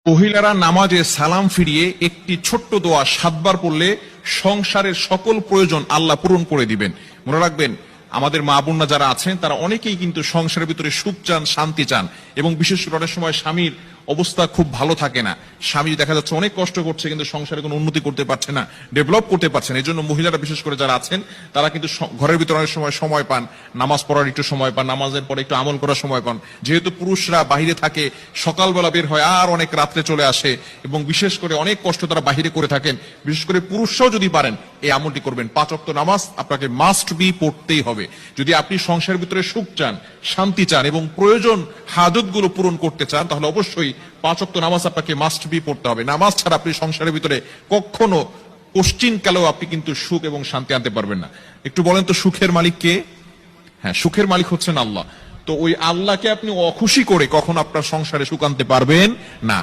মহিলারা নামাজে সালাম ফিরিয়ে একটি ছোট্ট দোয়া 7 বার পড়লে সংসারের সকল প্রয়োজন আল্লাহ পূরণ করে দিবেন। মনে রাখবেন, আমাদের মা বোনরা যারা আছেন তারা অনেকেই কিন্তু সংসারের ভিতরে সুখ চান, শান্তি চান, এবং বিশেষ করে অনেক সময় স্বামীর অবস্থা খুব ভালো থাকে না। স্বামী দেখা যাচ্ছে অনেক কষ্ট করছে, কিন্তু সংসারে কোনো উন্নতি করতে পারছে না, ডেভেলপ করতে পারছে না। এই জন্য মহিলারা বিশেষ করে যারা আছেন তারা কিন্তু ঘরের ভিতরে অনেক সময় পান, নামাজ পড়ার একটু সময় পান, নামাজের পরে একটু আমল করার সময় পান। যেহেতু পুরুষরা বাইরে থাকে, সকালবেলা বের হয় আর অনেক রাত্রে চলে আসে, এবং বিশেষ করে অনেক কষ্ট তারা বাহিরে করে থাকেন। বিশেষ করে পুরুষরাও যদি পারেন এই আমলটি করবেন। 5 ওয়াক্ত নামাজ আপনাকে মাস্ট বি পড়তেই হবে। যদি আপনি সংসারের ভিতরে সুখ চান, শান্তি চান এবং প্রয়োজন হাজত গুলো পূরণ করতে চান, তাহলে অবশ্যই 5 ওয়াক্ত নামাজ আপনাকে মাস্ট বি পড়তে হবে। নামাজ ছাড়া আপনি সংসারের ভিতরে কখনো কোশ্চিন কালেও আপনি কিন্তু সুখ এবং শান্তি আনতে পারবেন না। একটু বলেন তো, সুখের মালিক কে? হ্যাঁ, সুখের মালিক হচ্ছেন আল্লাহ। তো ওই আল্লাহকে আপনি অখুশি করে কখনো আপনার সংসারে সুখ আনতে পারবেন না।